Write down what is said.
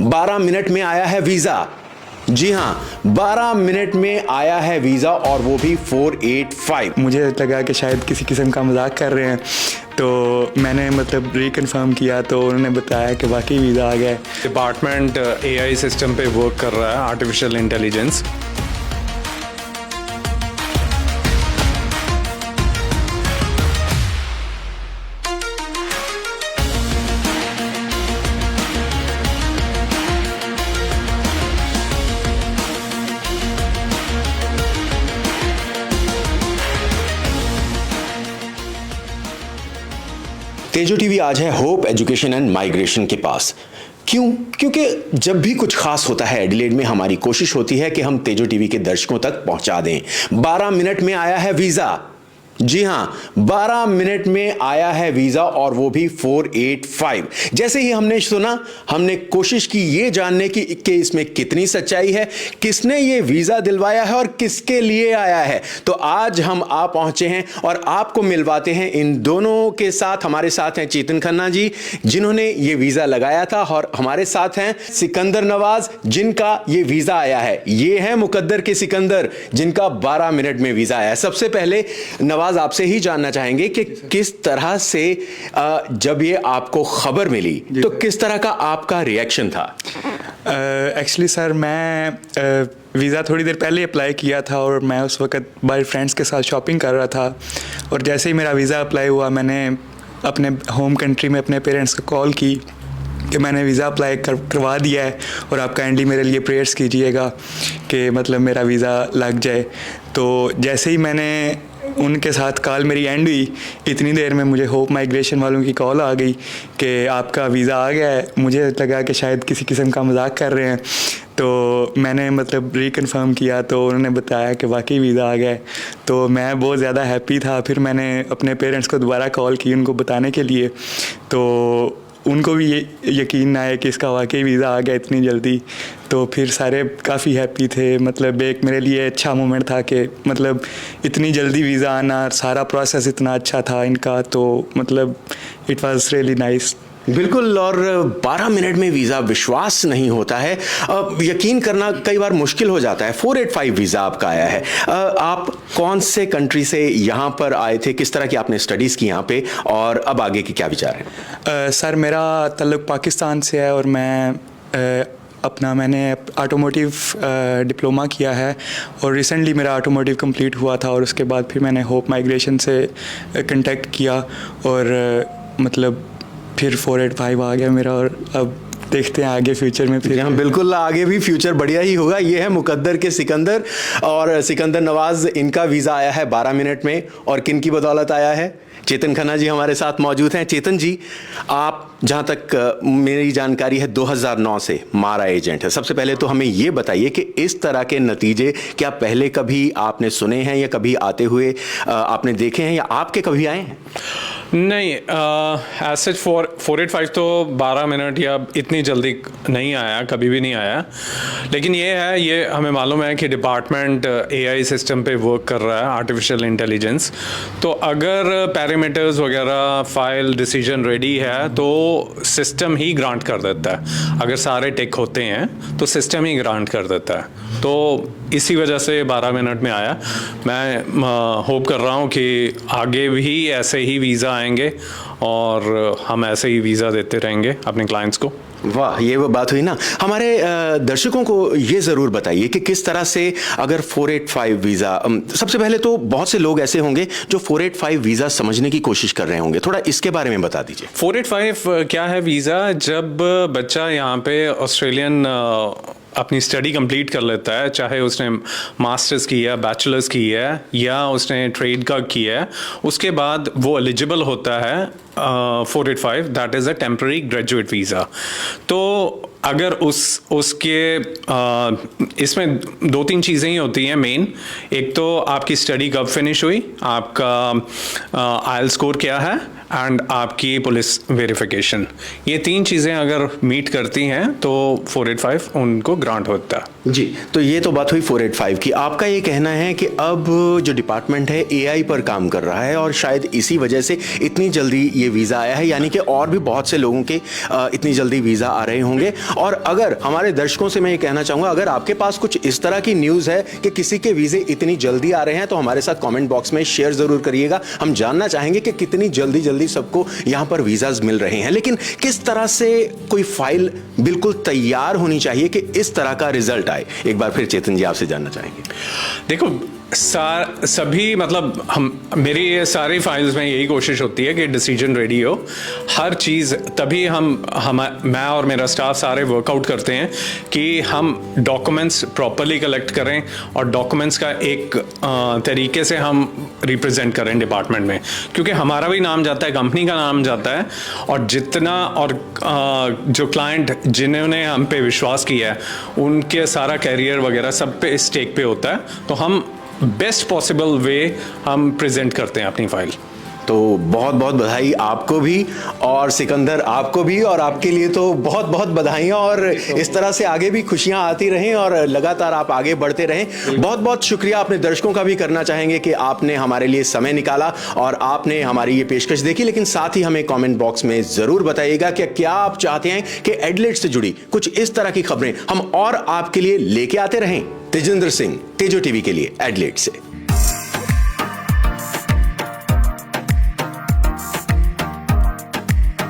12 minute में आया है वीजा। जी हाँ, 12 मिनट में आया है वीजा और वो भी 485। मुझे लगा कि शायद किसी किस्म का मजाक कर रहे हैं, तो मैंने मतलब रिकन्फर्म किया तो उन्होंने बताया कि वाकई वीज़ा आ गया है। डिपार्टमेंट AI सिस्टम पे वर्क कर रहा है, आर्टिफिशियल इंटेलिजेंस। तेजो टीवी आज है होप एजुकेशन एंड माइग्रेशन के पास। क्यों? क्योंकि जब भी कुछ खास होता है एडिलेड में, हमारी कोशिश होती है कि हम तेजो टीवी के दर्शकों तक पहुंचा दें। 12 मिनट में आया है वीजा। जी हाँ, 12 मिनट में आया है वीजा और वो भी 485। जैसे ही हमने सुना, हमने कोशिश की ये जानने की कि इसमें कितनी सच्चाई है, किसने ये वीजा दिलवाया है और किसके लिए आया है। तो आज हम आ पहुंचे हैं और आपको मिलवाते हैं इन दोनों के साथ। हमारे साथ हैं चेतन खन्ना जी, जिन्होंने ये वीजा लगाया था, और हमारे साथ हैं सिकंदर नवाज, जिनका ये वीजा आया है। ये है मुकद्दर के सिकंदर, जिनका 12 मिनट में वीजा आया है। सबसे पहले नवाज, आपसे ही जानना चाहेंगे कि किस तरह से जब ये आपको खबर मिली तो किस तरह का आपका रिएक्शन था? एक्चुअली सर, मैं वीज़ा थोड़ी देर पहले अप्लाई किया था और मैं उस वक्त बाहर फ्रेंड्स के साथ शॉपिंग कर रहा था, और जैसे ही मेरा वीज़ा अप्लाई हुआ, मैंने अपने होम कंट्री में अपने पेरेंट्स को कॉल की कि मैंने वीज़ा अप्लाई करवा दिया है और आप काइंडली मेरे लिए प्रेयर्स कीजिएगा कि मतलब मेरा वीज़ा लग जाए। तो जैसे ही मैंने उनके साथ कॉल मेरी एंड हुई, इतनी देर में मुझे होप माइग्रेशन वालों की कॉल आ गई कि आपका वीज़ा आ गया है। मुझे लगा कि शायद किसी किस्म का मजाक कर रहे हैं, तो मैंने मतलब रिकन्फर्म किया तो उन्होंने बताया कि वाकई वीज़ा आ गया है। तो मैं बहुत ज़्यादा हैप्पी था। फिर मैंने अपने पेरेंट्स को दोबारा कॉल की उनको बताने के लिए, तो उनको भी ये यकीन ना आया कि इसका वाकई वीज़ा आ गया इतनी जल्दी। तो फिर सारे काफ़ी हैप्पी थे। मतलब एक मेरे लिए अच्छा मोमेंट था कि मतलब इतनी जल्दी वीज़ा आना, सारा प्रोसेस इतना अच्छा था इनका, तो मतलब इट वाज रियली नाइस। बिल्कुल। और 12 मिनट में वीज़ा, विश्वास नहीं होता है, यकीन करना कई बार मुश्किल हो जाता है। 485 वीज़ा आपका आया है। आप कौन से कंट्री से यहाँ पर आए थे, किस तरह की आपने स्टडीज़ की यहाँ पे, और अब आगे की क्या विचार है? सर, मेरा ताल्लुक़ पाकिस्तान से है और मैंने ऑटोमोटिव डिप्लोमा किया है और रिसेंटली मेरा ऑटोमोटिव कंप्लीट हुआ था, और उसके बाद फिर मैंने होप माइग्रेशन से कांटेक्ट किया और मतलब फिर 485 आ गया मेरा, और अब देखते हैं आगे फ्यूचर में। फिर हाँ, बिल्कुल, आगे भी फ्यूचर बढ़िया ही होगा। ये है मुकद्दर के सिकंदर और सिकंदर नवाज। इनका वीज़ा आया है 12 मिनट में, और किन की बदौलत आया है? चेतन खन्ना जी हमारे साथ मौजूद हैं। चेतन जी, आप जहाँ तक मेरी जानकारी है 2009 से मारा एजेंट है। सबसे पहले तो हमें ये बताइए कि इस तरह के नतीजे क्या पहले कभी आपने सुने हैं, या कभी आते हुए आपने देखे हैं, या आपके कभी आए हैं? नहीं, एज सच 485 तो 12 मिनट या इतनी जल्दी नहीं आया, कभी भी नहीं आया। लेकिन ये हमें मालूम है कि डिपार्टमेंट AI सिस्टम पे वर्क कर रहा है, आर्टिफिशियल इंटेलिजेंस। तो अगर पैरामीटर्स वगैरह, फाइल, डिसीजन रेडी है तो सिस्टम ही ग्रांट कर देता है। अगर सारे टिक होते हैं तो सिस्टम ही ग्रांट कर देता है। तो इसी वजह से 12 मिनट में आया। मैं होप कर रहा हूँ कि आगे भी ऐसे ही वीज़ा आएंगे और हम ऐसे ही वीज़ा देते रहेंगे अपने क्लाइंट्स को। वाह, ये वो बात हुई ना। हमारे दर्शकों को ये ज़रूर बताइए कि किस तरह से अगर 485 वीज़ा, सबसे पहले तो बहुत से लोग ऐसे होंगे जो 485 वीज़ा समझने की कोशिश कर रहे होंगे, थोड़ा इसके बारे में बता दीजिए। 485 क्या है वीज़ा? जब बच्चा यहाँ पे ऑस्ट्रेलियन अपनी स्टडी कंप्लीट कर लेता है, चाहे उसने मास्टर्स की है, बैचलर्स की है, या उसने ट्रेड का किया है, उसके बाद वो एलिजिबल होता है 485, that is a temporary graduate visa. तो अगर उसके इसमें 2-3 चीज़ें ही होती हैं मेन। एक तो आपकी स्टडी कब फिनिश हुई, आपका IELTS स्कोर क्या है, एंड आपकी पुलिस वेरिफिकेशन, ये 3 चीज़ें अगर मीट करती हैं तो 485 उनको ग्रांट होता है। जी, तो ये तो बात हुई 485 की। आपका ये कहना है कि अब जो डिपार्टमेंट है एआई पर काम कर रहा है और शायद इसी वजह से इतनी जल्दी ये वीज़ा आया है, यानी कि और भी बहुत से लोगों के इतनी जल्दी वीज़ा आ रहे होंगे। और अगर हमारे दर्शकों से मैं ये कहना चाहूँगा, अगर आपके पास कुछ इस तरह की न्यूज़ है कि किसी के वीज़े इतनी जल्दी आ रहे हैं तो हमारे साथ कमेंट बॉक्स में शेयर ज़रूर करिएगा। हम जानना चाहेंगे कि कितनी जल्दी सबको यहाँ पर वीज़ाज मिल रहे हैं। लेकिन किस तरह से कोई फाइल बिल्कुल तैयार होनी चाहिए कि इस तरह का रिजल्ट आए, एक बार फिर चेतन जी आपसे जानना चाहेंगे। देखो, सभी मतलब मेरी ये सारी फाइल्स में यही कोशिश होती है कि डिसीजन रेडी हो हर चीज़, तभी मैं और मेरा स्टाफ सारे वर्कआउट करते हैं कि हम डॉक्यूमेंट्स प्रॉपरली कलेक्ट करें और डॉक्यूमेंट्स का एक तरीके से हम रिप्रेजेंट करें डिपार्टमेंट में, क्योंकि हमारा भी नाम जाता है, कंपनी का नाम जाता है, और जितना और जो क्लाइंट जिन्होंने हम पे विश्वास किया है उनके सारा कैरियर वगैरह सब पे स्टेक पे होता है, तो हम बेस्ट पॉसिबल वे हम प्रेजेंट करते हैं अपनी फाइल। तो बहुत बहुत बधाई आपको भी और सिकंदर आपको भी, और आपके लिए तो बहुत बहुत बधाइयाँ, और इस तरह से आगे भी खुशियाँ आती रहें और लगातार आप आगे बढ़ते रहें। बहुत बहुत शुक्रिया अपने दर्शकों का भी करना चाहेंगे कि आपने हमारे लिए समय निकाला और आपने हमारी ये पेशकश देखी। लेकिन साथ ही हमें कमेंट बॉक्स में ज़रूर बताइएगा कि क्या आप चाहते हैं कि एडिलेड से जुड़ी कुछ इस तरह की खबरें हम और आपके लिए लेके आते रहें। तेजिंदर सिंह, तेजो टीवी के लिए एडिलेड से।